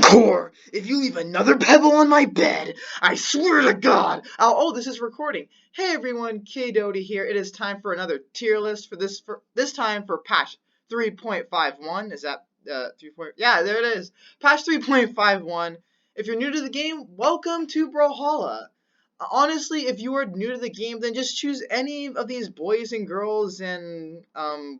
hardcore! If you leave another pebble on my bed, I swear to God! Oh, this is recording. Hey everyone, K-Doty here. It is time for another tier list for this time for patch 3.51. Is that 3. Yeah, there it is. Patch 3.51. If you're new to the game, welcome to Brawlhalla. Honestly, if you are new to the game, then just choose any of these boys and girls and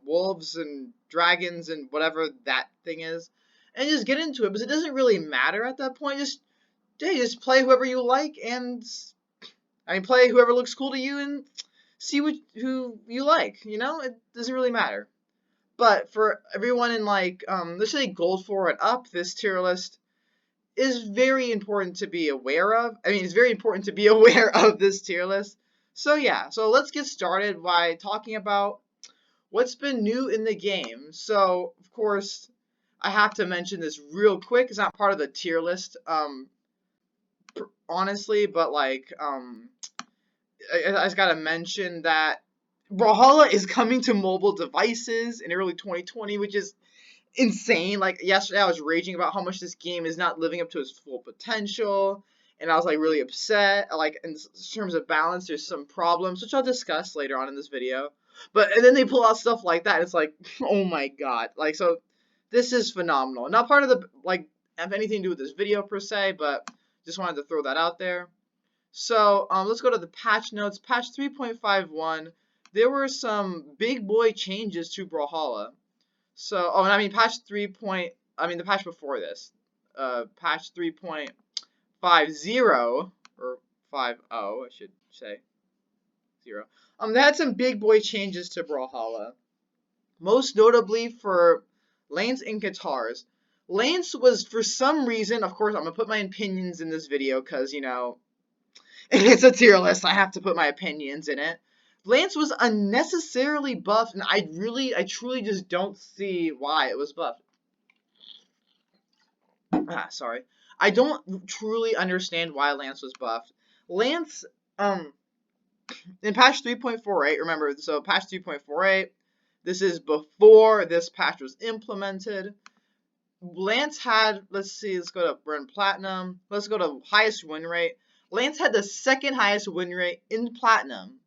wolves and dragons and whatever that thing is. And just get into it, because it doesn't really matter at that point. Just play whoever you like, and play whoever looks cool to you, and see who you like. You know, it doesn't really matter. But for everyone in let's say gold 4 and up, this tier list is very important to be aware of. It's very important to be aware of this tier list. So yeah, so let's get started by talking about what's been new in the game. So of course, I have to mention this real quick. It's not part of the tier list, honestly, but I just gotta mention that Brawlhalla is coming to mobile devices in early 2020, which is insane. Like yesterday, I was raging about how much this game is not living up to its full potential, and I was really upset. In terms of balance, there's some problems, which I'll discuss later on in this video. And then they pull out stuff like that. It's like, oh my god. So this is phenomenal. Not part of the, have anything to do with this video per se, but just wanted to throw that out there. So, let's go to the patch notes. Patch 3.51, there were some big boy changes to Brawlhalla. So, patch 3. The patch before this. Patch 3.50, or 50, I should say. 0. They had some big boy changes to Brawlhalla. Most notably for lanes and guitars. Lanes was, for some reason, of course, I'm going to put my opinions in this video, because, it's a tier list, I have to put my opinions in it. Lance was unnecessarily buffed, and I truly just don't see why it was buffed. Sorry. I don't truly understand why Lance was buffed. Lance, in patch 3.48, remember, so patch 3.48, this is before this patch was implemented. Lance had, let's go to Brynn Platinum. Let's go to highest win rate. Lance had the second highest win rate in Platinum.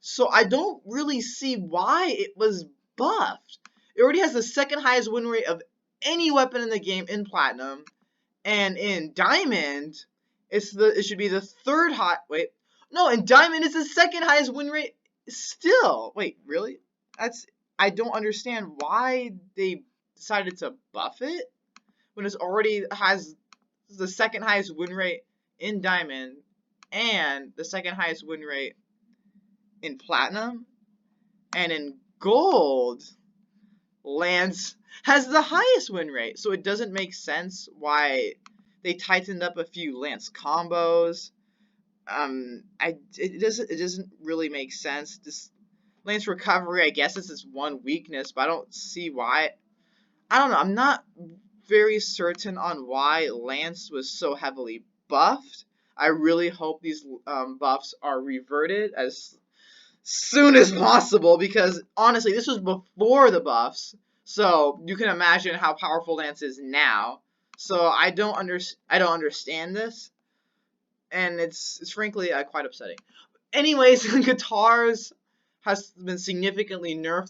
So I don't really see why it was buffed. It already has the second highest win rate of any weapon in the game in Platinum. And in Diamond, it should be the third high. Wait. No, in Diamond, it's the second highest win rate still. Wait, really? I don't understand why they decided to buff it when it already has the second highest win rate in Diamond and the second highest win rate in Platinum. And in Gold, Lance has the highest win rate. So it doesn't make sense why they tightened up a few Lance combos. It doesn't really make sense. This Lance recovery, I guess this is one weakness, but I don't see why. I don't know. I'm not very certain on why Lance was so heavily buffed. I really hope these buffs are reverted as soon as possible, because honestly, this was before the buffs, so you can imagine how powerful Lance is now. So I don't understand this, and it's frankly quite upsetting. Anyways, guitars has been significantly nerfed.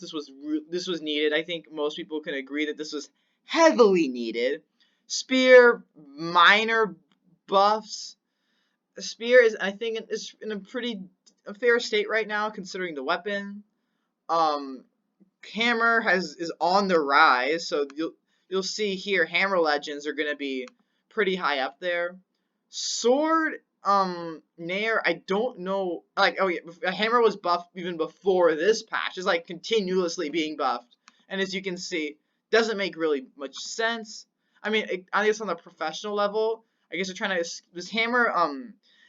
This was needed. I think most people can agree that this was heavily needed. Spear, minor buffs. Spear is, I think, is in a fair state right now, considering the weapon. Hammer is on the rise, so you'll see here hammer legends are gonna be pretty high up there. Sword, Nair, I don't know, hammer was buffed even before this patch. It's continuously being buffed, and as you can see, doesn't make really much sense. I guess on the professional level, I guess they're trying to, this hammer,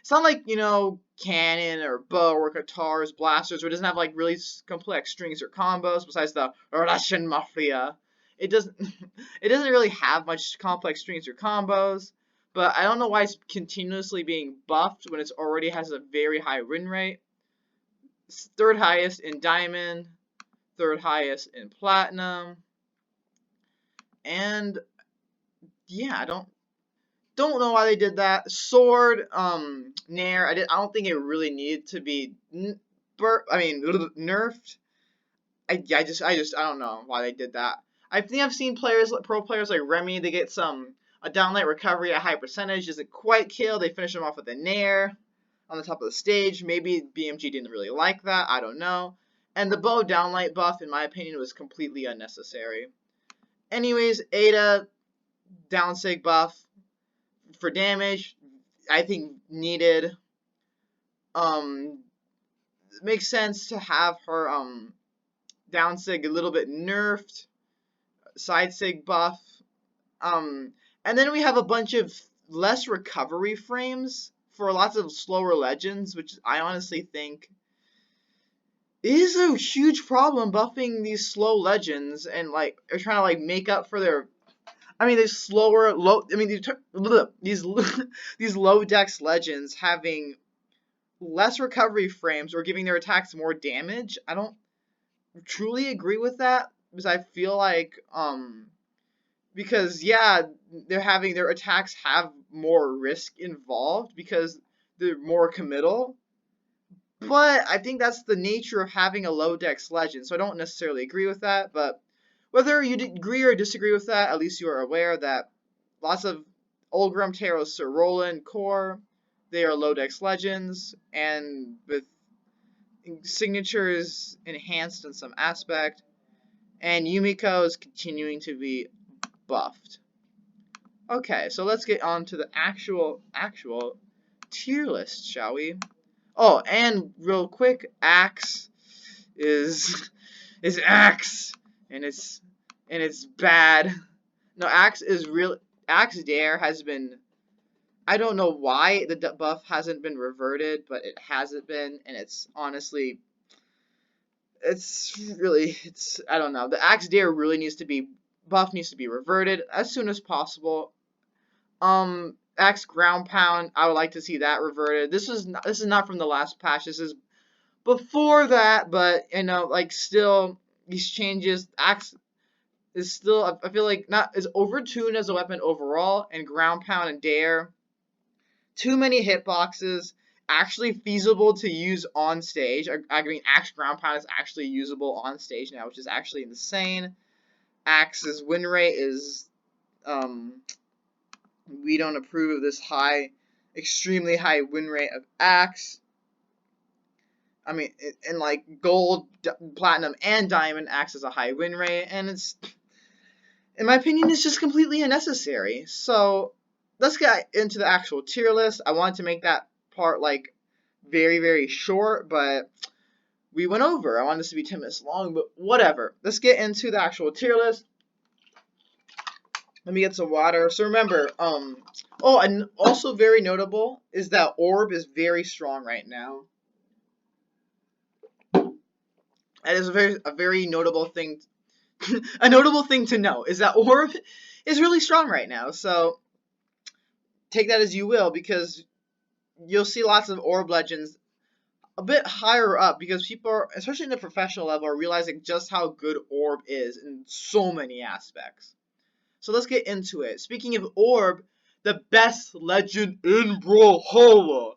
it's not like, cannon or bow or guitars, blasters, where it doesn't have really complex strings or combos besides the Russian Mafia. It doesn't really have much complex strings or combos, but I don't know why it's continuously being buffed when it already has a very high win rate. It's third highest in Diamond, third highest in Platinum, and yeah, don't know why they did that. Sword, Nair. I don't think it really needed to be nerfed. I don't know why they did that. I think I've seen pro players like Remy, they get a downlight recovery at high percentage, doesn't quite kill, they finish them off with a Nair on the top of the stage. Maybe BMG didn't really like that, I don't know. And the bow downlight buff, in my opinion, was completely unnecessary. Anyways, Ada, downsig buff for damage, I think needed. Makes sense to have her, downsig a little bit nerfed, side sig buff, and then we have a bunch of less recovery frames for lots of slower legends, which I honestly think is a huge problem, buffing these slow legends and like are trying to like make up for their, these slower low, these these low dex legends having less recovery frames or giving their attacks more damage. I don't truly agree with that, because I feel like because yeah, their attacks have more risk involved because they're more committal, but I think that's the nature of having a low dex legend, so I don't necessarily agree with that. But whether you agree or disagree with that, at least you are aware that lots of Ulgrim, Teros, or Roland core, they are low dex legends, and with signatures enhanced in some aspect, and Yumiko is continuing to be buffed. Okay, so let's get on to the actual tier list, shall we? Oh, and real quick, Axe is Axe, and it's bad. No, Axe Dare has been, I don't know why the buff hasn't been reverted, but it hasn't been, and it's honestly, I don't know. The Axe Dare really needs to be reverted as soon as possible. Axe Ground Pound, I would like to see that reverted. This is not from the last patch. This is before that, but like still these changes. Axe is still, I feel like, not as overtuned as a weapon overall, and Ground Pound and Dare, too many hitboxes. Actually feasible to use on stage. Axe Ground Pound is actually usable on stage now, which is actually insane. Axe's win rate is, we don't approve of this extremely high win rate of Axe. In like gold, platinum, and diamond, Axe has a high win rate, and it's, in my opinion, it's just completely unnecessary. So let's get into the actual tier list. I wanted to make that part like very, very short, but we went over. I wanted this to be 10 minutes long, but whatever. Let's get into the actual tier list. Let me get some water. So remember, oh, and also very notable is that Orb is very strong right now. That is a very notable thing. A notable thing to know is that Orb is really strong right now. So take that as you will, because you'll see lots of Orb legends a bit higher up, because people are, especially in the professional level, are realizing just how good Orb is in so many aspects. So let's get into it. Speaking of Orb, the best legend in Brawlhalla,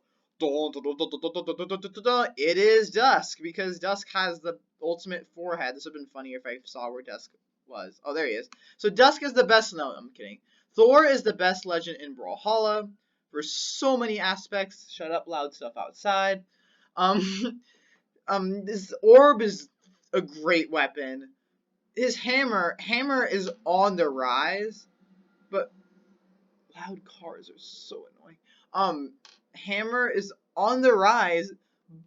it is Dusk, because Dusk has the ultimate forehead. This would have been funnier if I saw where Dusk was. Oh, there he is. So Dusk is the best. No, I'm kidding. Thor is the best legend in Brawlhalla for so many aspects. Shut up, loud stuff outside. This Orb is a great weapon. His hammer is on the rise, but loud cars are so annoying. Hammer is on the rise,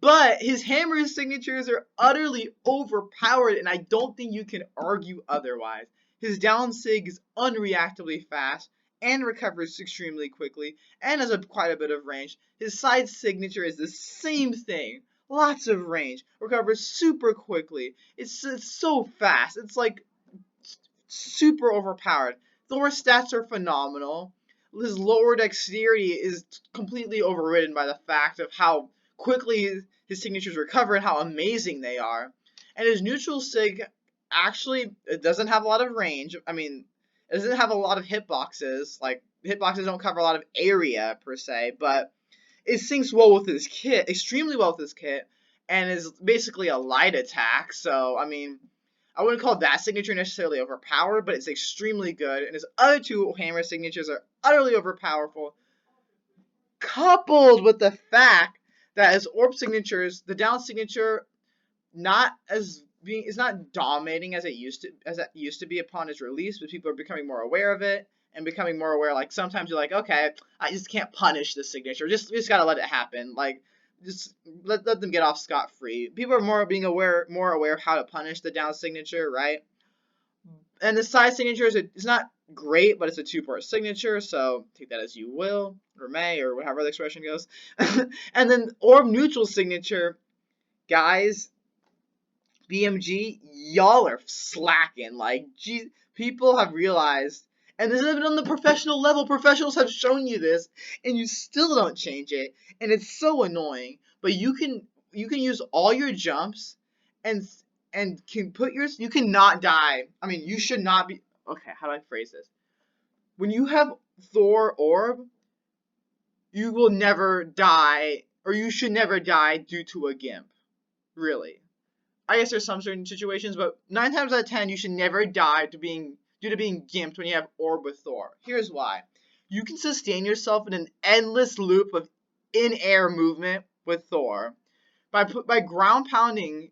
but his hammer signatures are utterly overpowered, and I don't think you can argue otherwise. His down sig is unreactably fast and recovers extremely quickly and has quite a bit of range. His side signature is the same thing. Lots of range. Recovers super quickly. It's so fast. It's like super overpowered. Thor's stats are phenomenal. His lower dexterity is completely overridden by the fact of how quickly his signatures recover and how amazing they are. And his neutral sig, actually, it doesn't have a lot of range. It doesn't have a lot of hitboxes. Like, hitboxes don't cover a lot of area, per se, but it syncs well with his kit, extremely well with his kit, and is basically a light attack, so, I mean, I wouldn't call that signature necessarily overpowered, but it's extremely good, and his other two hammer signatures are utterly overpowerful, coupled with the fact that his orb signatures, the down signature, is not dominating as it used to be upon its release, but people are becoming more aware of it and becoming more aware. Like, sometimes you're like, okay, I just can't punish this signature. Just gotta let it happen. Like, just let them get off scot-free. People are more aware of how to punish the down signature, right? And the side signature it's not great, but it's a 2-part signature, so take that as you will, or may, or however the expression goes. And then orb neutral signature, guys, BMG, y'all are slacking. Like, geez, people have realized, and this has been on the professional level. Professionals have shown you this, and you still don't change it, and it's so annoying. But you can use all your jumps, and you cannot die. I mean, you should not be. Okay, how do I phrase this? When you have Thor Orb, you will never die, or you should never die due to a gimp. Really. I guess there's some certain situations, but 9 times out of 10, you should never die due to being gimped when you have Orb with Thor. Here's why. You can sustain yourself in an endless loop of in-air movement with Thor. By ground pounding,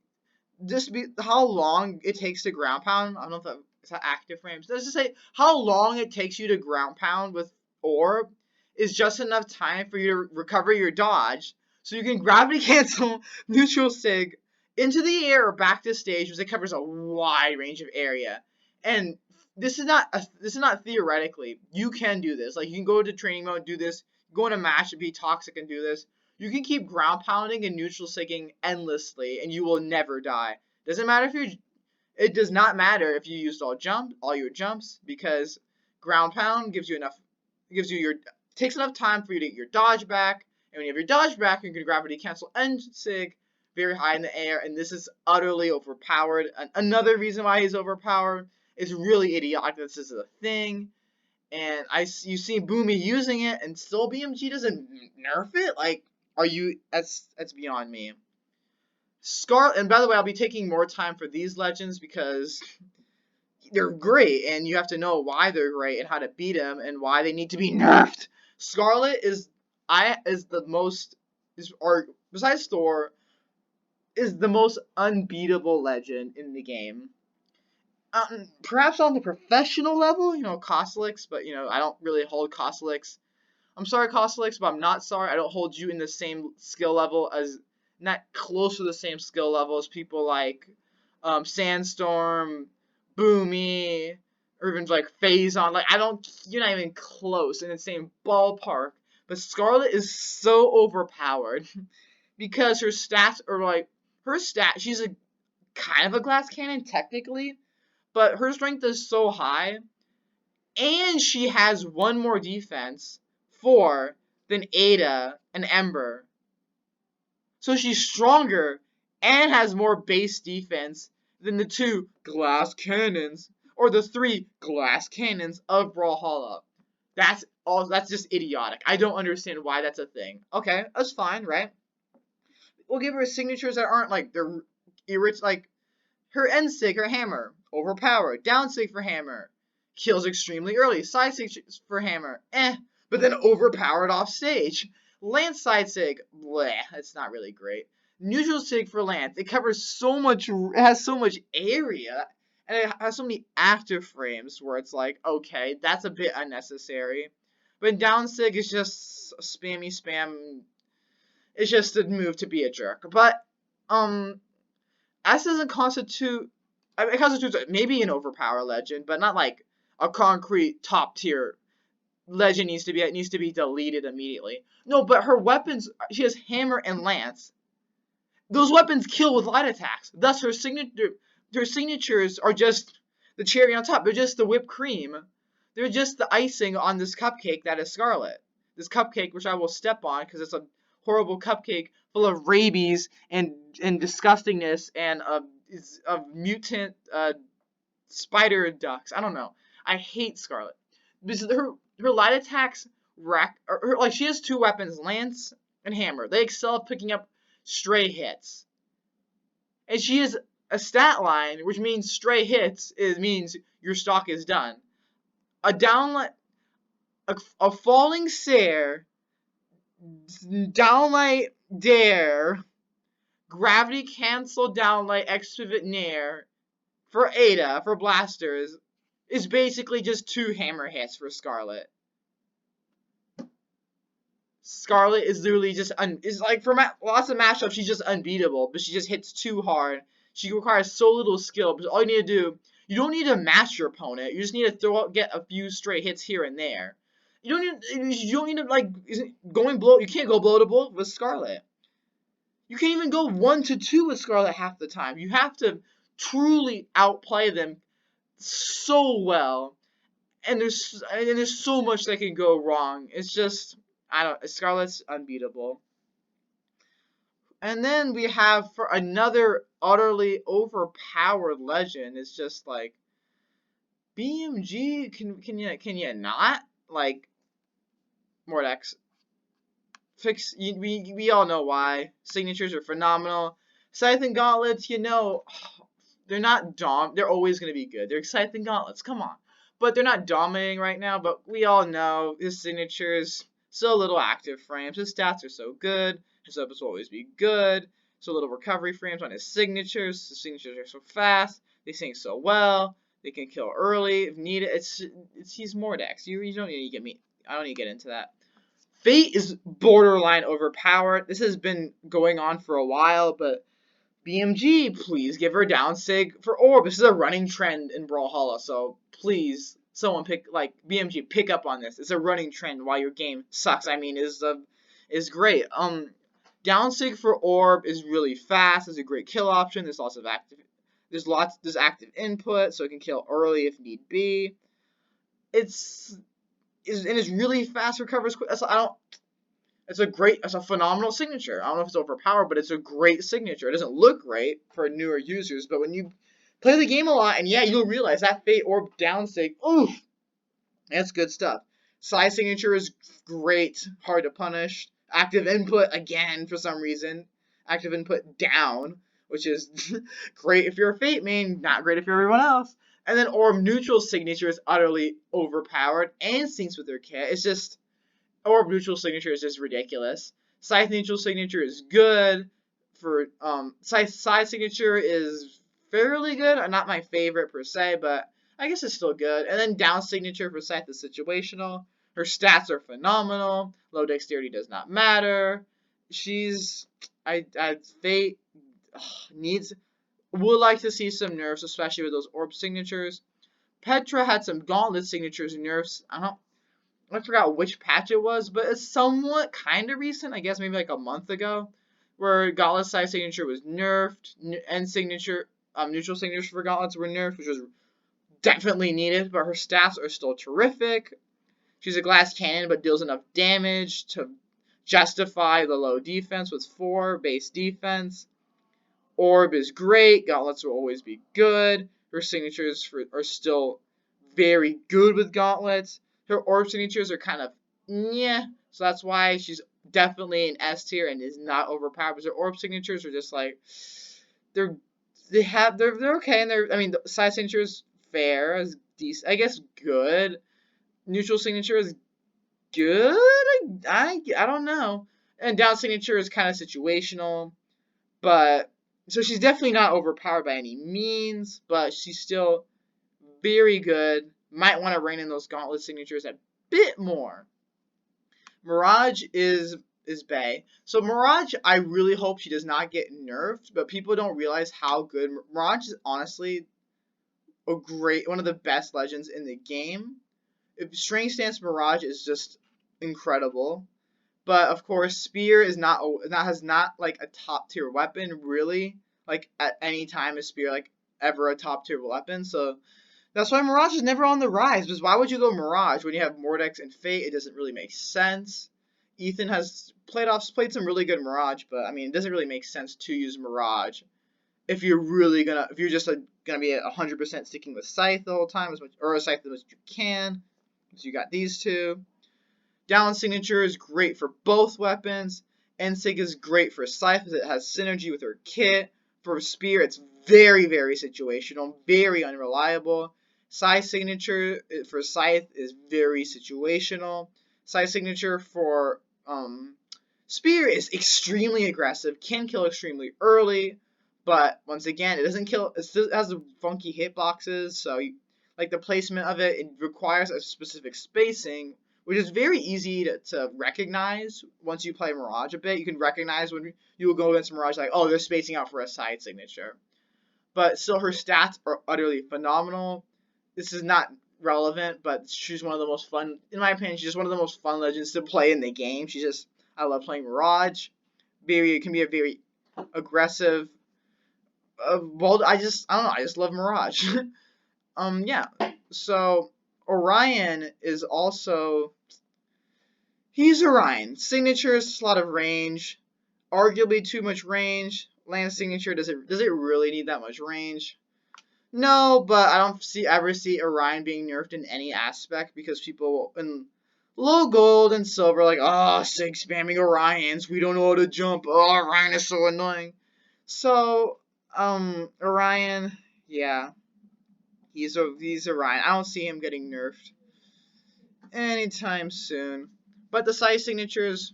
just how long it takes to ground pound. I don't know if it's active frames. Let's just say how long it takes you to ground pound with Orb is just enough time for you to recover your dodge, so you can gravity cancel neutral sig into the air or back to stage, because it covers a wide range of area. And this is not theoretically. You can do this. Like, you can go to training mode, do this. Go in a match and be toxic and do this. You can keep ground pounding and neutral sigging endlessly, and you will never die. It does not matter if you used all your jumps, because ground pound takes enough time for you to get your dodge back, and when you have your dodge back, you can gravity cancel and sig very high in the air, and this is utterly overpowered. Another reason why he's overpowered is really idiotic. This is a thing, and you see Boomy using it, and still BMG doesn't nerf it. Like, that's beyond me. And by the way, I'll be taking more time for these legends because they're great, and you have to know why they're great and how to beat them and why they need to be nerfed. Scarlet besides Thor, is the most unbeatable legend in the game. Perhaps on the professional level, Costelix, but, I don't really hold Costelix. I'm sorry, Costelix, but I'm not sorry. I don't hold you in the same skill level not close to the same skill level as people like Sandstorm, Boomy, or even like Phazon. Like, you're not even close in the same ballpark. But Scarlet is so overpowered because her stats are like, she's a kind of a glass cannon technically, but her strength is so high, and she has one more defense than Ada and Ember. So she's stronger and has more base defense than the 2 glass cannons, or the 3 glass cannons of Brawlhalla. That's just idiotic. I don't understand why that's a thing. Okay, that's fine, right? We'll give her signatures that aren't like like her end sig, her hammer, overpowered. Down sig for hammer, kills extremely early. Side sig for hammer, but then overpowered off stage. Lance side sig, bleh, it's not really great. Neutral sig for Lance, it covers so much, it has so much area, and it has so many active frames where it's like, okay, that's a bit unnecessary. But down sig is just spammy spam. It's just a move to be a jerk. But S doesn't constitute. It constitutes maybe an overpower legend, but not like a concrete top tier legend needs to be deleted immediately. No, but her weapons, she has hammer and lance. Those weapons kill with light attacks. Thus, her signatures are just the cherry on top. They're just the whipped cream. They're just the icing on this cupcake that is Scarlet. This cupcake, which I will step on because it's a horrible cupcake full of rabies and disgustingness and of mutant spider ducks. I don't know. I hate Scarlet because her light attacks like she has two weapons, lance and hammer. They excel at picking up stray hits, and she has a stat line which means stray hits. It means your stock is done. A downlight, a falling stare, downlight dare, gravity cancel downlight expivit nair for Ada for blasters is basically just 2 hammer hits for Scarlet. Scarlet is literally just is like for lots of matchups she's just unbeatable, but she just hits too hard. She requires so little skill, but all you need to do, you don't need to match your opponent. You just need to get a few stray hits here and there. You don't need to like going blow. You can't go blow to blow with Scarlet. You can't even go 1-2 with Scarlet half the time. You have to truly outplay them so well, and there's so much that can go wrong. It's just Scarlet's unbeatable. And then we have for another utterly overpowered legend. It's just like BMG. Can you not like Mordex? We all know why. Signatures are phenomenal. Scythe Gauntlets, they're not they're always going to be good. They're Scythe Gauntlets, come on. But they're not dominating right now, but we all know his signatures, so little active frames. His stats are so good. His weapons will always be good. So little recovery frames on his signatures. His signatures are so fast. They sing so well. They can kill early if needed. He's Mordex. You don't need to get me. I don't need to get into that. Fait is borderline overpowered. This has been going on for a while, but BMG, please give her down sig for Orb. This is a running trend in Brawlhalla, so please, someone BMG, pick up on this. It's a running trend while your game sucks. I mean, is great. Down sig for Orb is really fast. It's a great kill option. There's lots of there's active input, so it can kill early if need be. It's really fast, recovers quick. It's a phenomenal signature. I don't know if it's overpowered, but it's a great signature. It doesn't look great for newer users, but when you play the game a lot, and yeah, you'll realize that Fait Orb down sig, oof, that's good stuff. Side signature is great, hard to punish. Active input, again, for some reason. Active input down, which is great if you're a Fait main, not great if you're everyone else. And then Orb neutral signature is utterly overpowered and syncs with their kit. It's just, Orb neutral signature is just ridiculous. Scythe neutral signature is good. For side signature is fairly good. Not my favorite per se, but I guess it's still good. And then down signature for Scythe is situational. Her stats are phenomenal. Low dexterity does not matter. Fait would like to see some nerfs, especially with those Orb signatures. Petra had some Gauntlet signatures nerfs. I forgot which patch it was, but it's somewhat kind of recent. I guess maybe like a month ago, where Gauntlet side signature was nerfed, and neutral signatures for Gauntlets were nerfed, which was definitely needed. But her stats are still terrific. She's a glass cannon, but deals enough damage to justify the low defense with 4 base defense. Orb is great. Gauntlets will always be good. Her signatures are still very good with Gauntlets. Her Orb signatures are kind of so that's why she's definitely an S tier and is not overpowered. Because her Orb signatures are just like they're okay, and the side signature is fair, as decent, I guess, good. Neutral signature is good. I don't know, and down signature is kind of situational, but so she's definitely not overpowered by any means, but she's still very good. Might want to rein in those Gauntlet signatures a bit more. Mirage is bae. So Mirage, I really hope she does not get nerfed, but people don't realize how good Mirage is. Honestly, one of the best legends in the game. String Stance Mirage is just incredible, but of course Spear has not like a top tier weapon really. Like at any time is Spear like ever a top tier weapon, so. That's why Mirage is never on the rise, because why would you go Mirage when you have Mordex and Fait? It doesn't really make sense. Ethan has played some really good Mirage, but I mean, it doesn't really make sense to use Mirage if you're just gonna be 100% sticking with Scythe the whole time, or a Scythe as much as you can. So you got these two. Down signature is great for both weapons. Ensig is great for Scythe because it has synergy with her kit. For Spear, it's very, very situational, very unreliable. Scythe signature for Scythe is very situational. Scythe signature for Spear is extremely aggressive, can kill extremely early, but once again, it doesn't kill. It still has the funky hitboxes, so like the placement of it, it requires a specific spacing, which is very easy to recognize once you play Mirage a bit. You can recognize when you will go against Mirage, like, oh, they're spacing out for a side signature. But still, her stats are utterly phenomenal. This is not relevant, but she's one of the most fun, in my opinion, she's just one of the most fun legends to play in the game. I love playing Mirage. It can be a very aggressive, well, I don't know, I just love Mirage. Yeah, so Orion is also, he's Orion. Signature is a lot of range, arguably too much range. Land signature, does it really need that much range? No, but I don't ever see Orion being nerfed in any aspect because people in low gold and silver are like, oh, sig spamming Orions, we don't know how to jump. Oh, Orion is so annoying. So, Orion, yeah, he's Orion. I don't see him getting nerfed anytime soon. But the side signatures,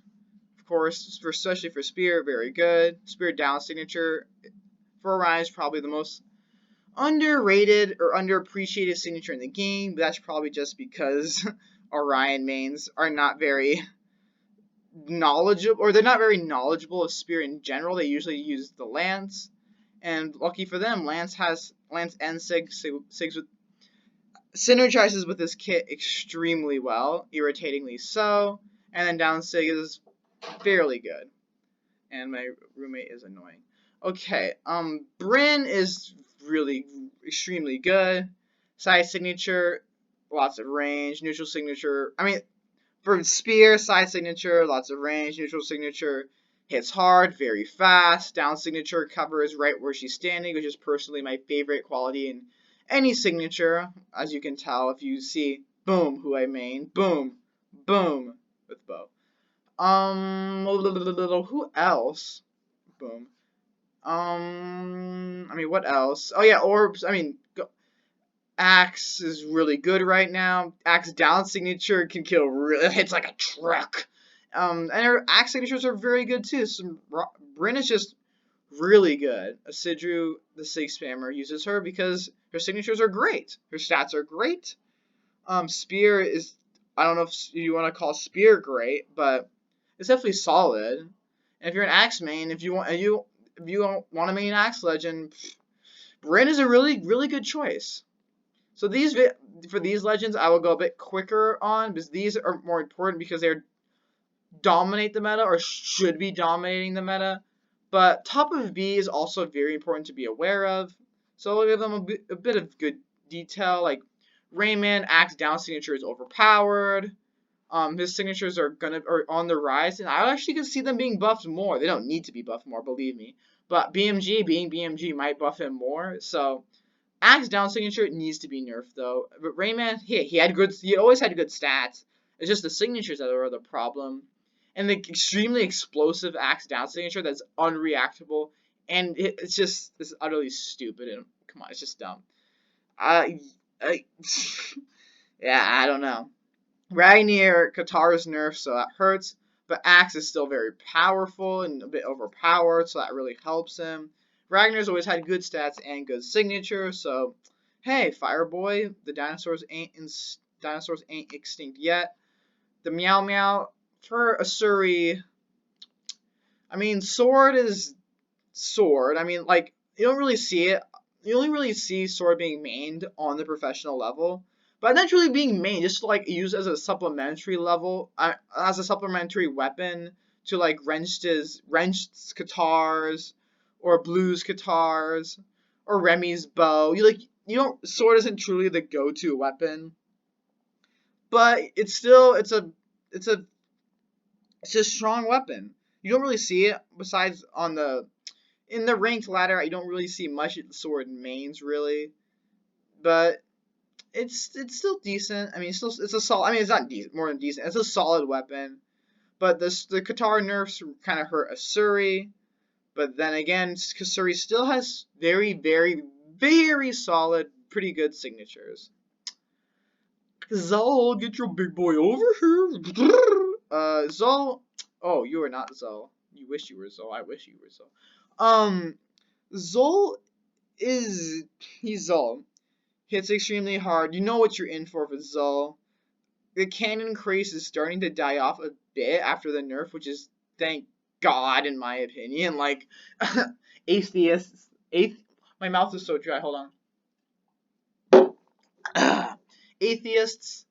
of course, especially for Spear, very good. Spear down signature for Orion is probably the most underrated or underappreciated signature in the game, but that's probably just because Orion mains are not very knowledgeable, or they're not very knowledgeable of Spear in general. They usually use the Lance, and lucky for them, Lance and Sigs with synergizes with this kit extremely well, irritatingly so, and then down Sig is fairly good, and my roommate is annoying. Okay, Brynn is really extremely good. Side signature, lots of range. Neutral signature, I mean, for Spear, side signature, lots of range. Neutral signature, hits hard, very fast. Down signature covers right where she's standing, which is personally my favorite quality in any signature. As you can tell, if you see, boom, who I main, boom, boom, with bow. Who else? Boom. I mean, what else? Oh yeah, orbs. I mean, Axe is really good right now. Axe down signature can kill. It hits like a truck. And her Axe signatures are very good too. Brynn is just really good. Sidra, the Sig spammer, uses her because her signatures are great. Her stats are great. Spear is, I don't know if you want to call Spear great, but it's definitely solid. And if you're an Axe main, if you want to main Axe Legend, Brynn is a really, really good choice. So for these legends, I will go a bit quicker on, because these are more important because they dominate the meta, or should be dominating the meta. But top of B is also very important to be aware of. So I'll give them a bit of good detail, like Rayman Axe down signature is overpowered. His signatures are on the rise, and I actually can see them being buffed more. They don't need to be buffed more, believe me. But BMG, being BMG, might buff him more. So Axe down signature needs to be nerfed though. But Rayman, he always had good stats. It's just the signatures that are the problem. And the extremely explosive Axe down signature that's unreactable, and it's utterly stupid. And come on, it's just dumb. Yeah, I don't know. Ragnir, Katara's nerfed, so that hurts. But Axe is still very powerful and a bit overpowered, so that really helps him. Ragnar's always had good stats and good signature, so hey, Fireboy, the dinosaurs ain't extinct yet. The Meow Meow for Asuri. I mean, Sword is Sword. I mean, like, you don't really see it. You only really see Sword being mained on the professional level, but not really being mained, just to, like, use as a supplementary level, as a supplementary weapon to, like, Wrenched's Katars, or Blue's Katars, or Remy's bow. Sword isn't truly the go-to weapon, but it's a strong weapon. You don't really see it besides in the ranked ladder, I don't really see much at the sword mains really, but it's still decent. I mean, it's a solid. I mean, it's not decent, more than decent. It's a solid weapon. But the Katara nerfs kind of hurt Asuri. But then again, Asuri still has very, very, very solid, pretty good signatures. Zol, get your big boy over here. Zol. Oh, you are not Zol. You wish you were Zol. I wish you were Zol. Zol he's Zol. Hits extremely hard. You know what you're in for with Zol. The cannon craze is starting to die off a bit after the nerf, which is, thank God, in my opinion. Like, atheists. My mouth is so dry. Hold on. Atheists.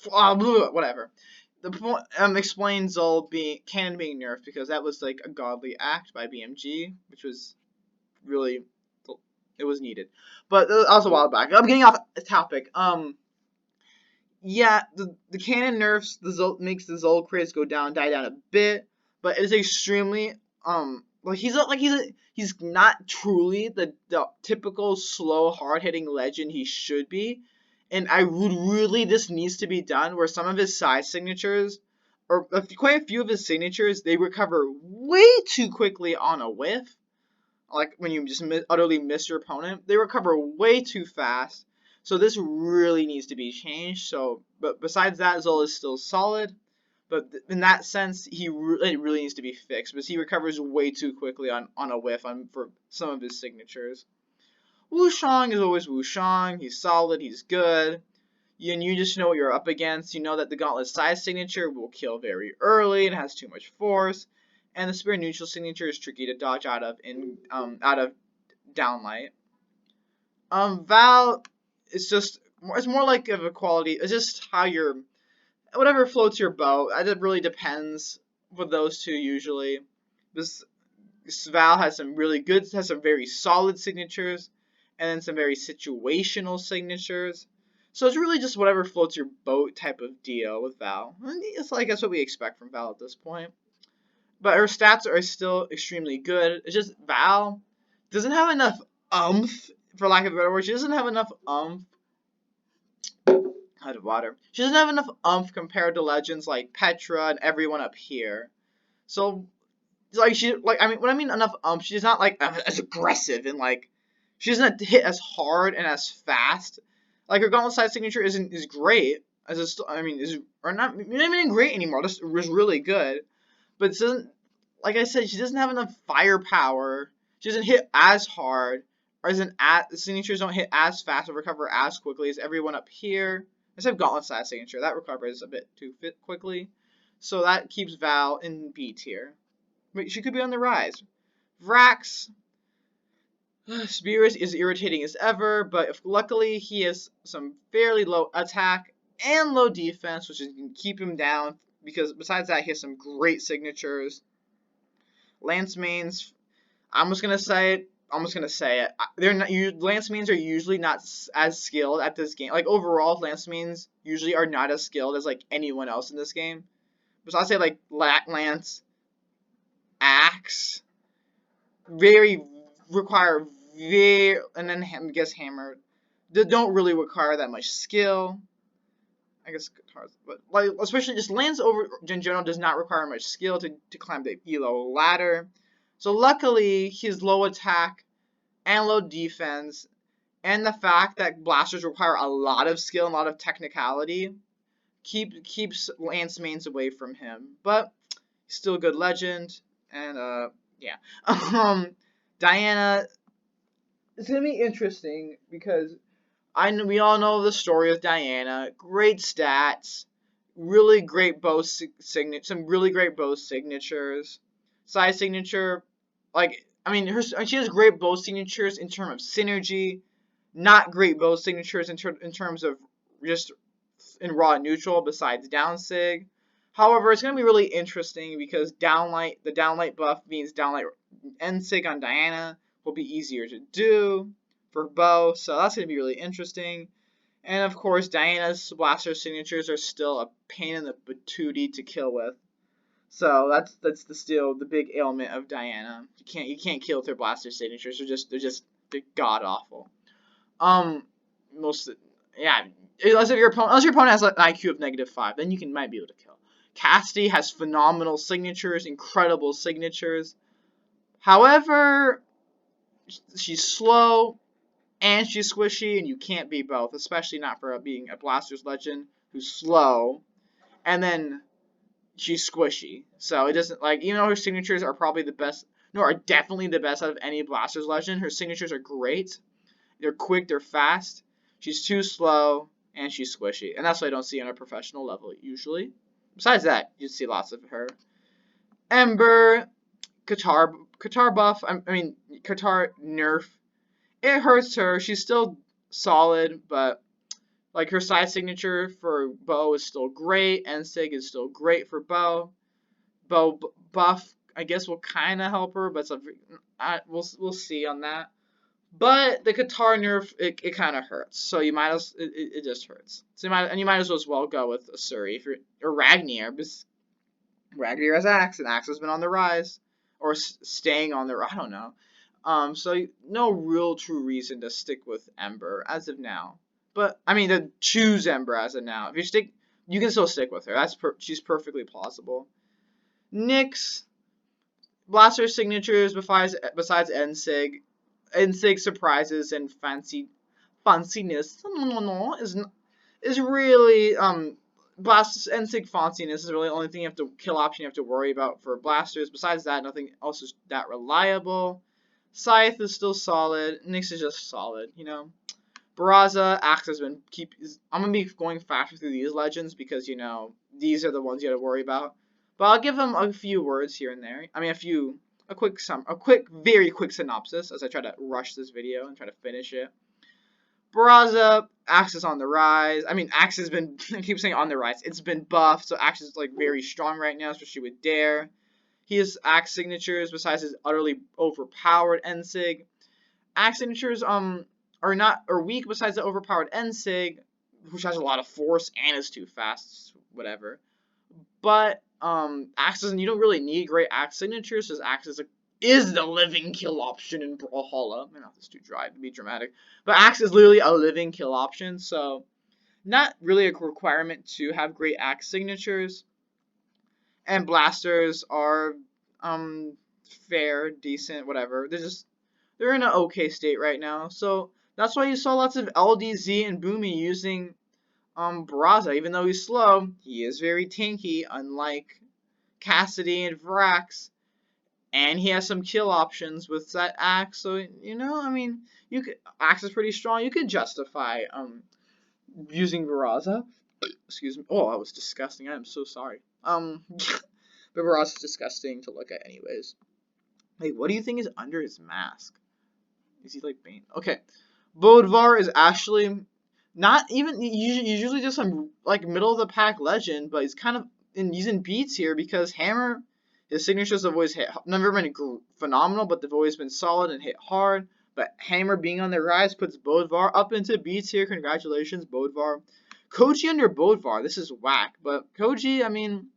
Whatever. The point explains Zol cannon being nerfed because that was like a godly act by BMG, which was really, it was needed. But that was a while back. I'm getting off topic. Yeah, the cannon nerfs makes the Zol craze die down a bit, but it is extremely he's not truly the typical slow hard hitting legend he should be, and I would really this needs to be done where some of his side signatures, or quite a few of his signatures, they recover way too quickly on a whiff, like when you just utterly miss your opponent, they recover way too fast. So this really needs to be changed. So, but besides that, Zol is still solid. But in that sense, it really needs to be fixed because he recovers way too quickly on a whiff for some of his signatures. Wu Shang is always Wu Shang. He's solid. He's good. And you just know what you're up against. You know that the Gauntlet side signature will kill very early and has too much force. And the Spirit Neutral signature is tricky to dodge out of downlight. Val, it's more like of a quality. It's just how whatever floats your boat. It really depends with those two usually. This Val has some very solid signatures, and then some very situational signatures. So it's really just whatever floats your boat type of deal with Val. And it's like that's what we expect from Val at this point. But her stats are still extremely good. It's just Val doesn't have enough umph, for lack of a better word. She doesn't have enough umph. Out of water. She doesn't have enough umph compared to legends like Petra and everyone up here. So, when I mean enough umph, she's not like as aggressive and like she doesn't hit as hard and as fast. Like her Gauntlet side signature is great is not even great anymore. This was really good. But it doesn't, like I said, she doesn't have enough firepower. She doesn't hit as hard, or the signatures don't hit as fast or recover as quickly as everyone up here. Except Gauntlet side signature, that recovers a bit too quickly. So that keeps Val in B tier. But she could be on the rise. Vraxx, Spears is irritating as ever, but luckily he has some fairly low attack and low defense, which can keep him down. Because besides that, he has some great signatures. Lance mains, I'm just gonna say it. Lance mains are usually not as skilled at this game. Like overall, Lance mains usually are not as skilled as like anyone else in this game. But I'll say like Lance, Axe, and then I guess Hammer. They don't really require that much skill. I guess guitars, but like especially just Lance in general does not require much skill to climb the elo ladder. So luckily his low attack and low defense, and the fact that blasters require a lot of skill and a lot of technicality, keeps Lance mains away from him. But still a good legend, and yeah. Diana, it's gonna be interesting because we all know the story of Diana. Great stats, really great some really great bow signatures. Side signature, she has great bow signatures in terms of synergy, not great bow signatures in terms of just in raw and neutral. Besides down sig, however, it's gonna be really interesting because the downlight buff means downlight end sig on Diana will be easier to do for bow, so that's going to be really interesting. And of course, Diana's blaster signatures are still a pain in the patootie to kill with. So that's the big ailment of Diana. You can't kill with her blaster signatures. They're god awful. Most yeah. Unless your opponent has like an IQ of -5, then you might be able to kill. Cassidy has phenomenal signatures, incredible signatures. However, she's slow and she's squishy, and you can't be both, especially not for being a Blaster's Legend who's slow, and then she's squishy. So it doesn't, like, even though her signatures are probably the best, no, are definitely the best out of any Blaster's Legend, her signatures are great. They're quick, they're fast. She's too slow, and she's squishy. And that's what I don't see on a professional level, usually. Besides that, you see lots of her. Ember, Qatar buff, Qatar nerf. It hurts her. She's still solid, but like her side signature for bow is still great. Ensig is still great for bow. Bow buff, I guess, will kind of help her, but we'll see on that. But the Qatar nerf, it kind of hurts. So you might as it just hurts. So you might as well go with Asuri or Ragnir, because Ragnir has Axe, and Axe has been on the rise, or staying on the. I don't know. So no real true reason to stick with Ember as of now. But I mean, to choose Ember as of now. If you can still stick with her. She's perfectly plausible. Nyx, Blaster signatures besides Ensig. Ensig surprises and fanciness is really Blast Ensig fanciness is really the only thing kill option you have to worry about for blasters. Besides that, nothing else is that reliable. Scythe is still solid. Nyx is just solid, you know. Barraza, Axe has been I'm gonna be going faster through these legends because, you know, these are the ones you gotta worry about. But I'll give them a few words here and there. I mean, very quick synopsis as I try to rush this video and try to finish it. Barraza, Axe is on the rise. I mean, Axe has been, I keep saying on the rise. It's been buffed, so Axe is like very strong right now, especially with Dare. He has Axe signatures besides his utterly overpowered Ensig. Axe signatures are weak besides the overpowered Ensig, which has a lot of force and is too fast, whatever. But Axe you don't really need great Axe signatures, because Axe is the living kill option in Brawlhalla. My mouth is too dry to be dramatic, but Axe is literally a living kill option, so not really a requirement to have great Axe signatures. And blasters are fair, decent, whatever. They're in an okay state right now. So that's why you saw lots of LDZ and Boomy using Barraza. Even though he's slow, he is very tanky, unlike Cassidy and Vraxx. And he has some kill options with that Axe. So, you know, I mean, Axe is pretty strong. You could justify using Barraza. Excuse me. Oh, that was disgusting. I am so sorry. But Barraza is disgusting to look at anyways. Wait, what do you think is under his mask? Is he like Bane? Okay. Bodvar is actually not even usually just some like middle of the pack legend, but he's kind of he's in beats here because Hammer, his signatures have always never been phenomenal, but they've always been solid and hit hard. But Hammer being on the rise puts Bodvar up into beats here. Congratulations, Bodvar. Koji under Bodvar. This is whack, but Koji, I mean,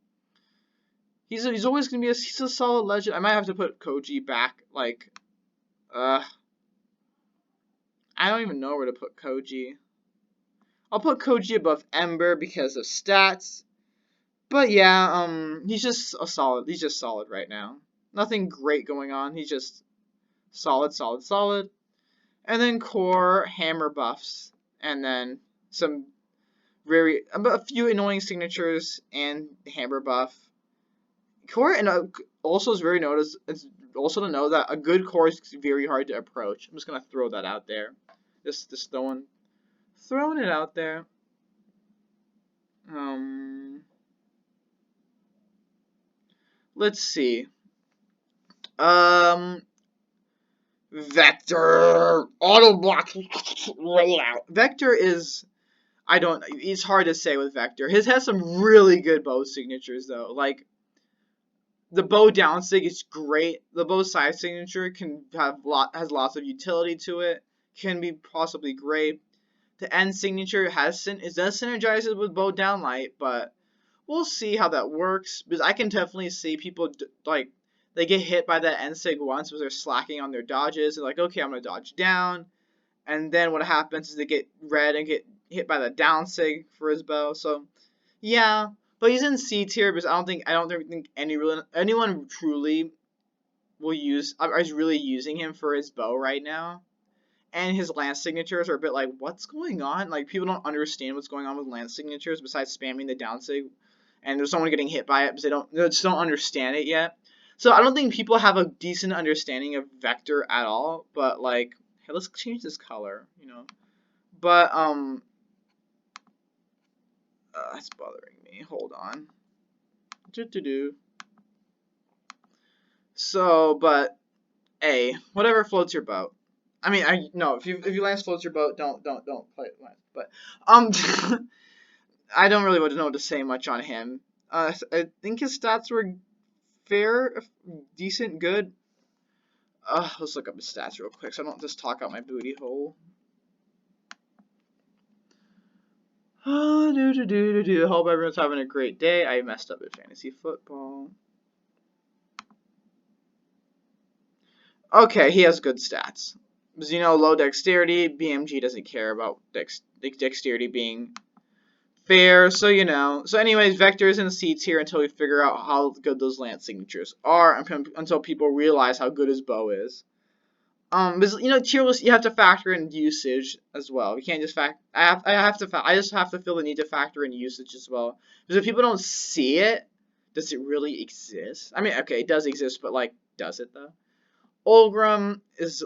he's always gonna be he's a solid legend. I might have to put Koji back like I don't even know where to put Koji. I'll put Koji above Ember because of stats. But yeah, he's just solid right now. Nothing great going on. He's just solid. And then core Hammer buffs, and then a few annoying signatures and Hammer buff. Core and also is it's also to know that a good core is very hard to approach. I'm just gonna throw that out there. Just throwing it out there. Let's see. Vector auto block rollout. Vector is it's hard to say with Vector. His has some really good bow signatures though. Like the bow down sig is great. The bow side signature has lots of utility to it. Can be possibly great. The end signature does synergize with bow down light, but we'll see how that works, because I can definitely see people like they get hit by that end sig once because they're slacking on their dodges. They're like, okay, I'm gonna dodge down, and then what happens is they get red and get hit by the down sig for his bow. So yeah, but he's in C tier because I don't think anyone truly will use is really using him for his bow right now. And his lance signatures are a bit like, what's going on? Like, people don't understand what's going on with lance signatures besides spamming the down sig, and there's someone getting hit by it because they just don't understand it yet. So I don't think people have a decent understanding of Vector at all. But like, hey, let's change this color, you know. But that's bothering me. Hold on. So, but whatever floats your boat. I mean, if you lance floats your boat, don't play it lance. But I don't really know what to say much on him. I think his stats were fair, decent, good. Let's look up his stats real quick so I don't just talk out my booty hole. Hope everyone's having a great day. I messed up at fantasy football. Okay, he has good stats. Because, you know, low dexterity, BMG doesn't care about dexterity being fair, so, you know. So, anyways, Vector is in C tier until we figure out how good those lance signatures are, until people realize how good his bow is. Because, you know, tier list, you have to factor in usage as well. You can't just I just have to feel the need to factor in usage as well. Because if people don't see it, does it really exist? I mean, okay, it does exist, but, like, does it, though? Ulgrim is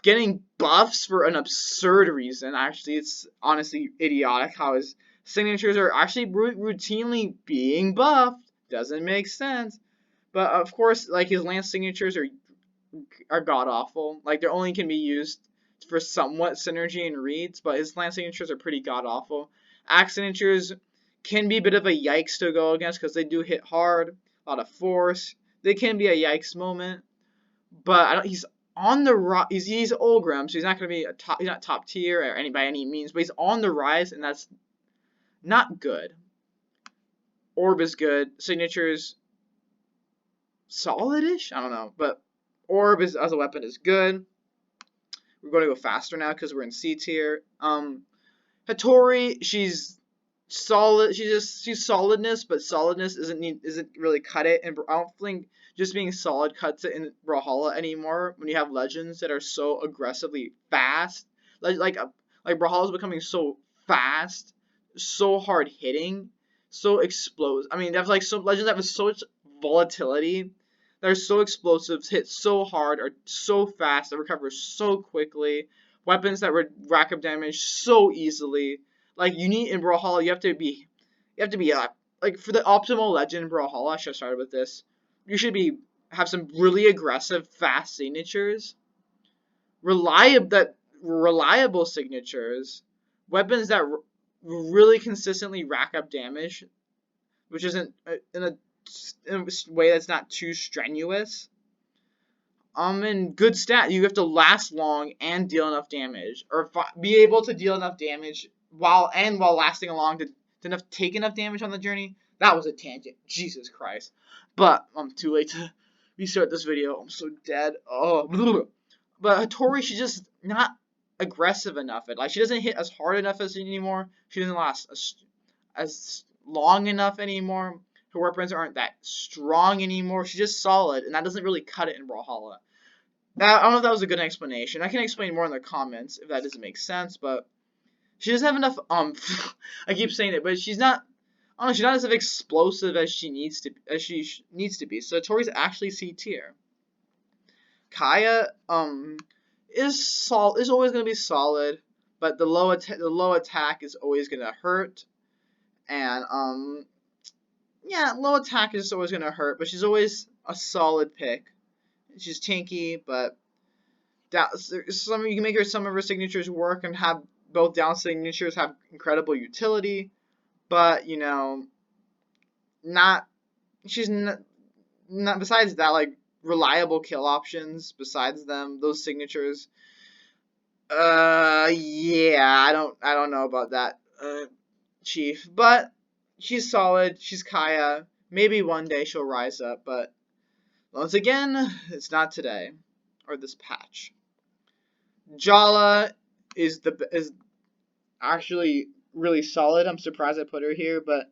getting buffs for an absurd reason. Actually, it's honestly idiotic how his signatures are actually routinely being buffed. Doesn't make sense. But of course, like, his lance signatures are god awful. Like, they only can be used for somewhat synergy and reads, but his lance signatures are pretty god awful. Axe signatures can be a bit of a yikes to go against because they do hit hard, a lot of force. They can be a yikes moment. But he's on the he's Ulgrim, so he's not going to be he's not top tier or by any means, but he's on the rise, and that's not good. Orb is good. Signatures solid-ish? I don't know, but Orb as a weapon is good. We're going to go faster now because we're in C tier. Hattori, she's solid. She's solidness, but solidness isn't really cut it, and I don't think just being solid cuts it in Brawlhalla anymore when you have legends that are so aggressively fast. Like Brawlhalla is becoming so fast, so hard hitting, so explosive. I mean, they have like some legends that have so much volatility. They're so explosive, hit so hard, are so fast, they recover so quickly. Weapons that rack up damage so easily. Like, you need in Brawlhalla, you have to be like, for the optimal legend in Brawlhalla, I should have started with this. You should have some really aggressive, fast signatures, reliable signatures, weapons that really consistently rack up damage, which isn't in a way that's not too strenuous. And good stat. You have to last long and deal enough damage, or be able to deal enough damage while lasting long to take enough damage on the journey. That was a tangent. Jesus Christ. But I'm too late to restart this video. I'm so dead. Oh. But Hattori, she's just not aggressive enough. Like, she doesn't hit as hard enough anymore. She doesn't last as long enough anymore. Her weapons aren't that strong anymore. She's just solid, and that doesn't really cut it in Brawlhalla. I don't know if that was a good explanation. I can explain more in the comments if that doesn't make sense, but she doesn't have enough I keep saying it, but she's not as explosive as she needs to be. So Tori's actually C tier. Kaya is always going to be solid, but the low attack is always going to hurt, and low attack is always going to hurt, but she's always a solid pick. She's tanky, but you can make some of her signatures work and have both down signatures have incredible utility, but you know, she's not besides that, like, reliable kill options besides those signatures. I don't know about that, Chief, but she's solid. She's Kaya. Maybe one day she'll rise up, but once again, it's not today or this patch. Jhala is actually really solid. I'm surprised I put her here, but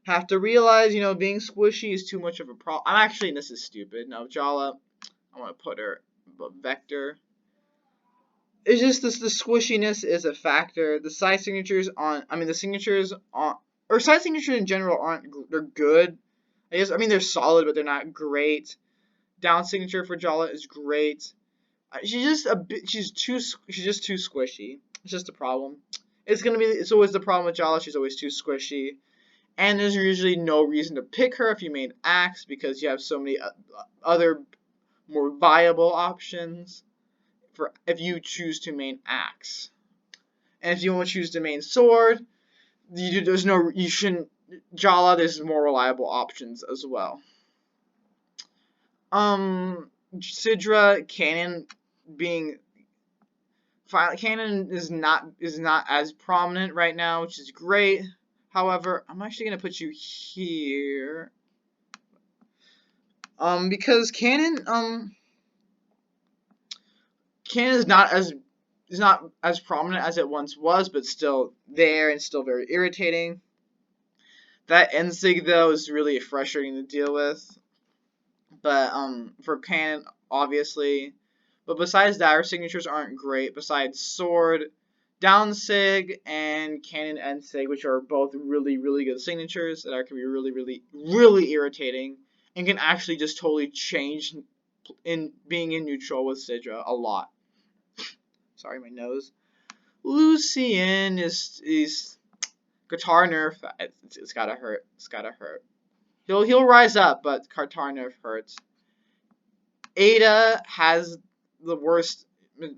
have to realize, being squishy is too much of a problem. This is stupid. No, Jhala, I want to put her Vector. It's just the squishiness is a factor. The side signatures or side signatures in general they're good. They're solid, but they're not great. Down signature for Jhala is great. She's just too squishy. It's just a problem. It's always the problem with Jhala. She's always too squishy. And there's usually no reason to pick her if you main Axe, because you have so many other more viable options for if you choose to main Axe. And if you want to choose to main Sword, Jhala, there's more reliable options as well. Sidra, Cannon is not as prominent right now, which is great. However, I'm actually gonna put you here, because Cannon is not as prominent as it once was, but still there and still very irritating. That Ensig though is really frustrating to deal with. But for Cannon, obviously. But besides that, our signatures aren't great. Besides Sword, Down Sig, and Cannon End Sig, which are both really, really good signatures that can be really, really, really irritating and can actually just totally change in being in neutral with Sidra a lot. Sorry, my nose. Lucien is guitar nerf. It's gotta hurt. It's gotta hurt. He'll rise up, but guitar nerf hurts. Ada has the worst.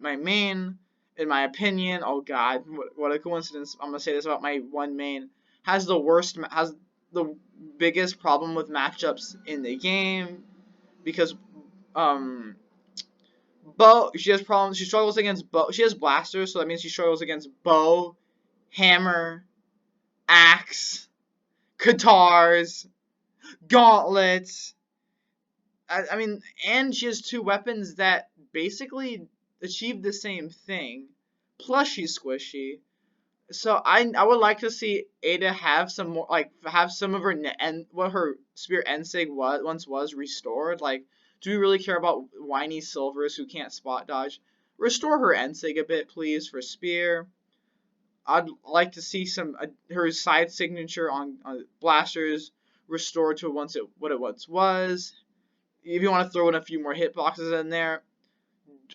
My main, in my opinion. Oh God, what a coincidence! I'm gonna say this about my one main. Has the biggest problem with matchups in the game, because bow. She has problems. She struggles against bow. She has blasters, so that means she struggles against bow, hammer, axe, guitars, gauntlets. And she has two weapons that basically achieve the same thing. Plus, she's squishy. So I would like to see Ada have some more, have some of her what her spear Ensig once was restored. Like, do we really care about whiny silvers who can't spot dodge? Restore her Ensig a bit, please, for spear. I'd like to see her side signature on blasters restored to what it once was. If you want to throw in a few more hitboxes in there,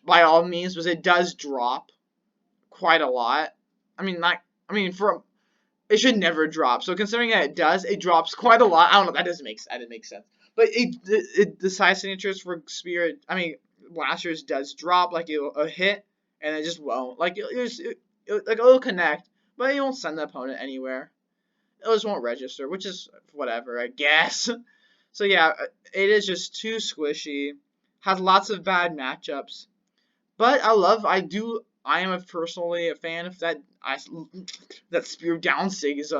by all means, because it does drop quite a lot. It should never drop. So considering that it drops quite a lot. I don't know. That didn't make sense. But the side signatures for Spirit, blasters does drop like a hit, and it just won't. It'll connect, but it won't send the opponent anywhere. It just won't register, which is whatever, I guess. So yeah, it is just too squishy. Has lots of bad matchups. But I am personally a fan of that. That spear down sig is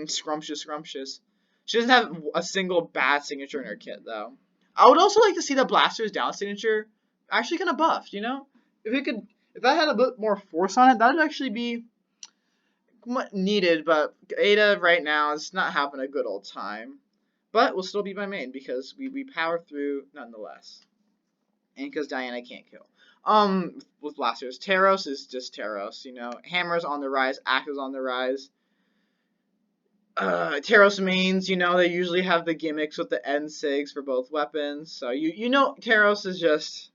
scrumptious. She doesn't have a single bad signature in her kit though. I would also like to see the blaster's down signature actually kind of buffed. If that had a bit more force on it, that would actually be needed. But Ada right now is not having a good old time. But will still be my main because we power through nonetheless. And because Diana can't kill. With blasters. Teros is just Teros, Hammer's on the rise, Axe is on the rise. Teros mains, they usually have the gimmicks with the end sigs for both weapons. So Teros is just,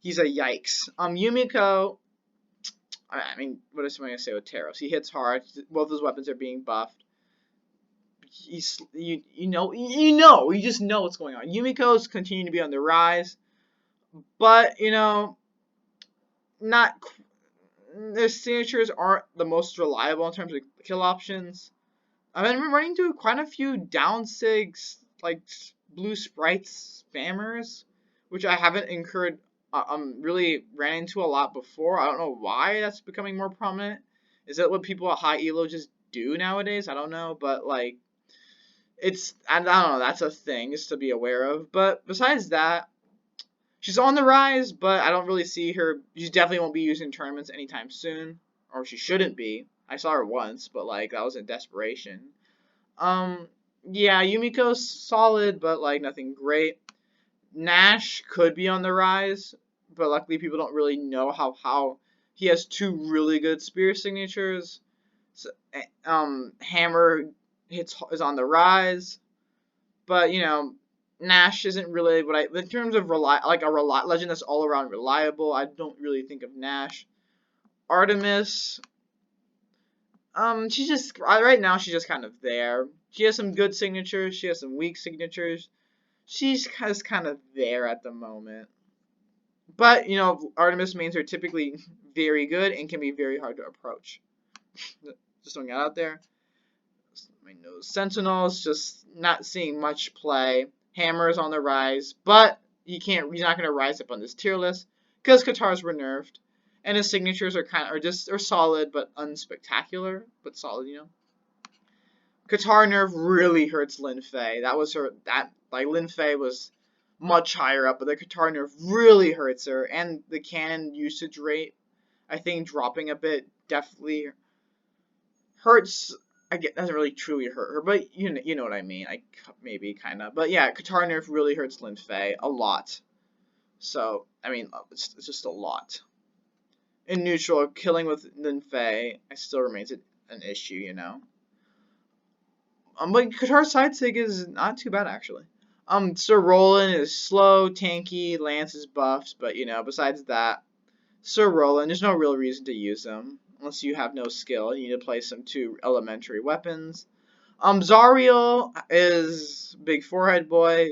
he's a yikes. Yumiko, what is somebody gonna say with Teros? He hits hard. Both his weapons are being buffed. You just know what's going on. Yumiko's continuing to be on the rise, but their signatures aren't the most reliable in terms of kill options. I've been running into quite a few down sigs, like blue sprites spammers, which I haven't really ran into a lot before. I don't know why that's becoming more prominent. Is that what people at high elo just do nowadays. I don't know, but like I don't know. That's a thing just to be aware of. But besides that, she's on the rise. But I don't really see her. She definitely won't be using tournaments anytime soon, or she shouldn't be. I saw her once, but like that was in desperation. Yeah, Yumiko's solid, but like nothing great. Gnash could be on the rise, but luckily people don't really know how he has two really good spear signatures. So, Hammer is on the rise, but you know, Gnash isn't really what in terms of legend that's all around reliable. I don't really think of Gnash. Artemis, she's just right now she's just kind of there. She has some good signatures. She has some weak signatures. She's just kind of there at the moment. But, you know, Artemis mains are typically very good and can be very hard to approach. Just throwing that out there. My nose. Sentinel's just not seeing much play. Hammer's on the rise, but he's not going to rise up on this tier list because Katars were nerfed. And his signatures are solid but unspectacular, but solid, you know. Katar nerf really hurts Lin Fei. Lin Fei was much higher up, but the Katar nerf really hurts her, and the cannon usage rate, I think, dropping a bit definitely hurts. Doesn't really truly hurt her, but you know what I mean. Maybe kind of, but yeah, Katar nerf really hurts Lin Fei a lot. So I mean, it's just a lot. In neutral, killing with Lin Fei still remains an issue, you know. But Katar's side sig is not too bad actually. Sir Roland is slow, tanky, Lance is buffed, but you know, besides that, Sir Roland, there's no real reason to use him unless you have no skill. You need to play some 2 elementary weapons. Zariel is big forehead boy.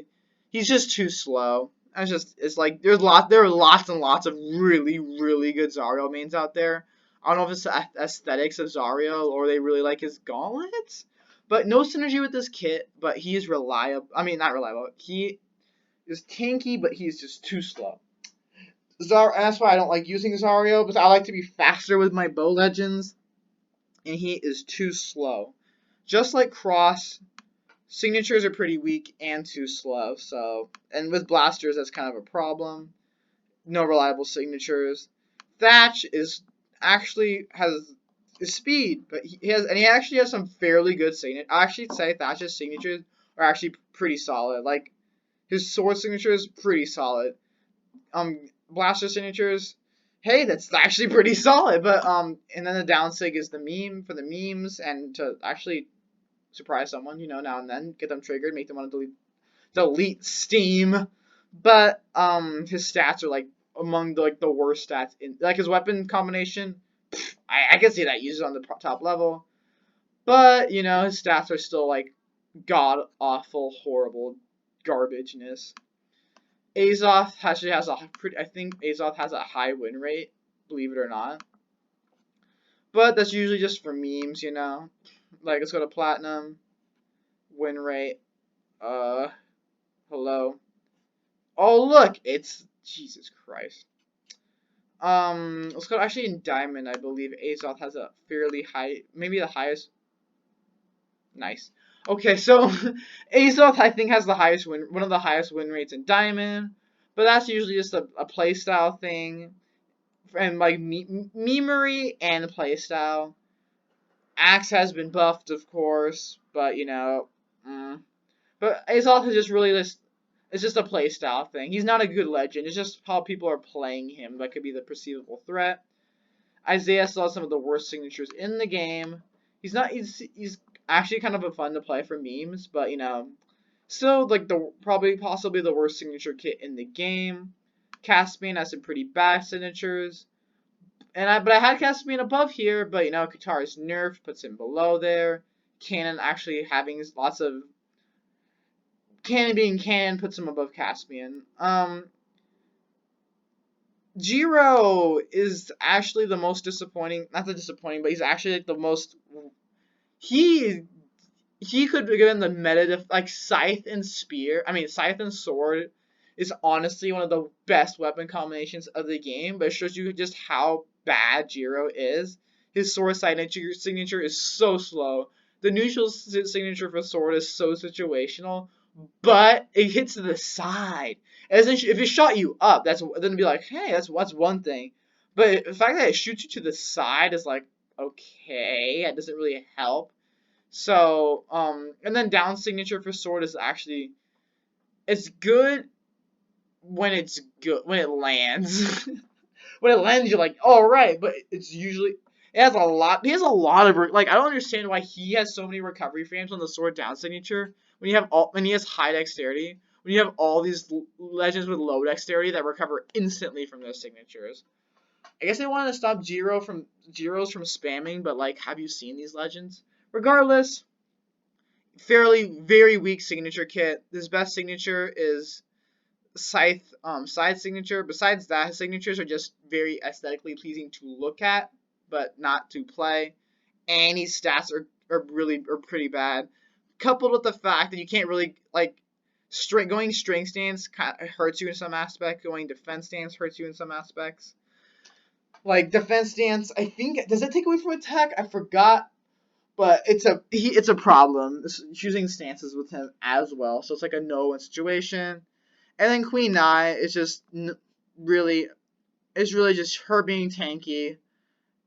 He's just too slow. It's like there are lots and lots of really good Zariel mains out there. I don't know if it's the aesthetics of Zariel or they really like his gauntlets. But no synergy with this kit, but he's reliable. I mean, not reliable. He is tanky, but he's just too slow. That's why I don't like using Zariel, because I like to be faster with my bow legends, and he is too slow. Just like Cross, signatures are pretty weak and too slow. And with blasters, that's kind of a problem. No reliable signatures. Thatch has speed, but he actually has some fairly good signatures. I actually say Thatch's signatures are actually pretty solid. Like his sword signature is pretty solid. Blaster signatures, hey, that's actually pretty solid. But and then the down sig is the meme for the memes and to actually surprise someone, you know, now and then, get them triggered, make them want to delete Steam. But his stats are like among the worst stats in like his weapon combination. I can see that used on the top level, but you know his stats are still like god awful, horrible garbageness. Azoth actually has I think Azoth has a high win rate, believe it or not. But that's usually just for memes, you know. Like let's go to platinum, win rate. Hello. Oh look, it's Jesus Christ. Let's go actually in diamond. I believe Azoth has a fairly high, maybe the highest. Nice. Okay, so Azoth I think has one of the highest win rates in diamond, but that's usually just a playstyle thing, and like memery and playstyle. Axe has been buffed, of course, but you know, but Azoth is just really it's just a playstyle thing. He's not a good legend. It's just how people are playing him that could be the perceivable threat. Isaiah still has some of the worst signatures in the game. He's actually kind of a fun to play for memes, but you know, still like possibly the worst signature kit in the game. Caspian has some pretty bad signatures. But I had Caspian above here, but you know, Katar's nerfed puts him below there. Cannon actually having lots of Cannon being Cannon puts him above Caspian. Jiro is actually the most disappointing. Not the disappointing, but he's actually like the most. He could be given the meta like Scythe and Spear. I mean, Scythe and Sword is honestly one of the best weapon combinations of the game, but it shows you just how bad Jiro is. his sword signature is so slow. The neutral signature for sword is so situational, but it hits to the side. As if it shot you up, then it'd be like, hey, that's one thing. But the fact that it shoots you to the side is like, okay, that doesn't really help. So, and then down signature for sword is actually, it's good when it lands. When it lands, you're like, all right, but it's usually it has a lot. He has a lot of like. I don't understand why he has so many recovery frames on the sword down signature when he has high dexterity. When you have all these legends with low dexterity that recover instantly from those signatures. I guess they wanted to stop Jiros from spamming, but like, have you seen these legends? Regardless, very weak signature kit. His best signature is scythe signature. Besides that, his signatures are just very aesthetically pleasing to look at, but not to play. And his stats are pretty bad. Coupled with the fact that you can't really like going strength stance kind of hurts you in some aspects. Going defense stance hurts you in some aspects. Like defense stance, I think does it take away from attack? I forgot. But it's a problem. Choosing stances with him as well. So it's like a no-win situation. And then Queen Nai is just really just her being tanky,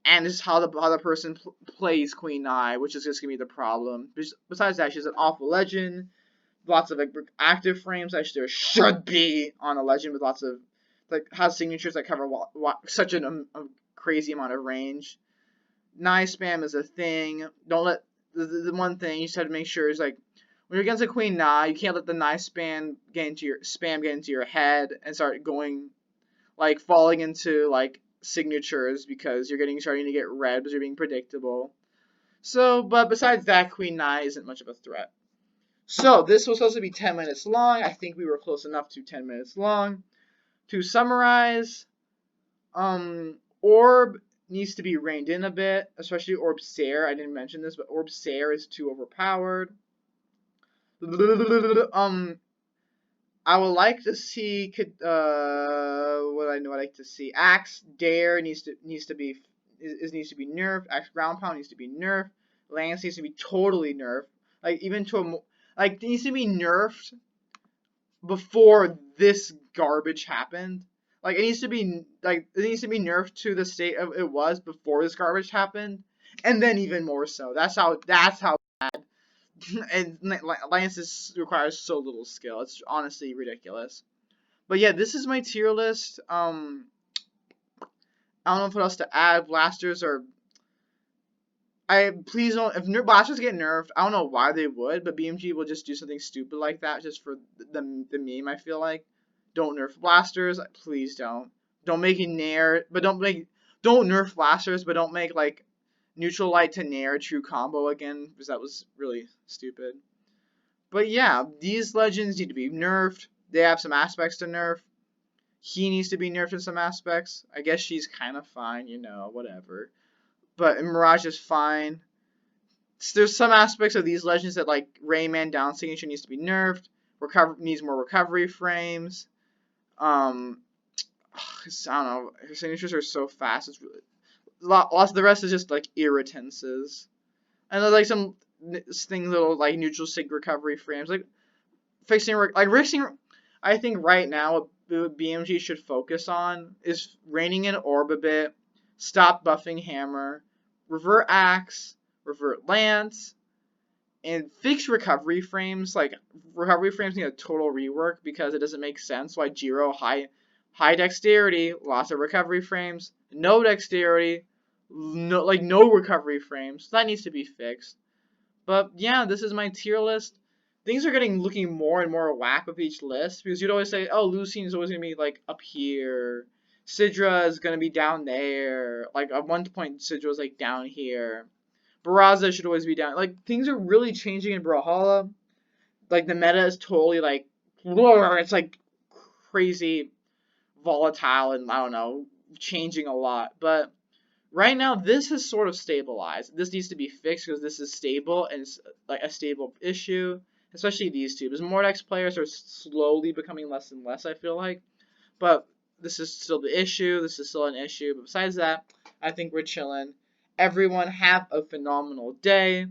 and just how the person plays Queen Nai, which is just gonna be the problem. Besides that, she's an awful legend. Lots of like active frames. Actually, there should be on a legend with lots of like has signatures that cover such a crazy amount of range. Nai spam is a thing. Don't let the one thing you just have to make sure is like when you're against a Queen Nai, you can't let the Nai spam get into your head and start going like falling into like signatures because you're starting to get red because you're being predictable. So, but besides that, Queen Nai isn't much of a threat. So this was supposed to be 10 minutes long. I think we were close enough to 10 minutes long. To summarize, Orb needs to be reined in a bit, especially Orb Sair. I didn't mention this, but Orb Sair is too overpowered. I would like to see what I like to see. Axe Dare needs to be nerfed. Axe Ground Pound needs to be nerfed. Lance needs to be totally nerfed. Like even to it needs to be nerfed before this garbage happened. Like it needs to be nerfed to the state of it was before this garbage happened, and then even more so. That's how bad. And Lance requires so little skill. It's honestly ridiculous. But yeah, this is my tier list. I don't know what else to add. Blasters are. Please don't. If blasters get nerfed, I don't know why they would, but BMG will just do something stupid like that just for the meme. I feel like don't nerf blasters. Please don't. Don't make it nair, but don't nerf blasters, but don't make like neutral light to nair true combo again because that was really stupid. But yeah, these legends need to be nerfed. They have some aspects to nerf. He needs to be nerfed in some aspects. I guess she's kind of fine, whatever. But Mirage is fine. There's some aspects of these legends that like Rayman down signature needs to be nerfed. Needs more recovery frames. I don't know. Her signatures are so fast. It's really lots of the rest is just like irritances, and there's like some things little like neutral sig recovery frames, like fixing I think right now what BMG should focus on is reining in Orb a bit, stop buffing Hammer, revert Axe, revert Lance, and fix recovery frames. Like recovery frames need a total rework because it doesn't make sense why Jiro high dexterity, lots of recovery frames, no dexterity, no recovery frames. That needs to be fixed. But yeah, this is my tier list. Things are looking more and more whack with each list because you'd always say, oh, Lucien is always gonna be like up here, Sidra is gonna be down there. Like at one point, Sidra was like down here. Barraza should always be down. Like things are really changing in Brawlhalla. Like the meta is totally like, it's like crazy volatile and I don't know, changing a lot. But right now, this is sort of stabilized. This needs to be fixed because this is stable and it's like a stable issue, especially these two. Because Mordex players are slowly becoming less and less, I feel like. But this is still the issue. This is still an issue. But besides that, I think we're chilling. Everyone have a phenomenal day. If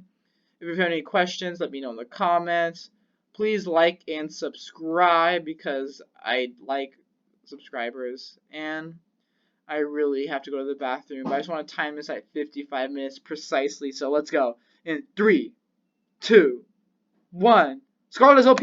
you have any questions, let me know in the comments. Please like and subscribe because I like subscribers. And I really have to go to the bathroom, but I just want to time this at 55 minutes precisely. So let's go. In 3, 2, 1. Scarlet is OP.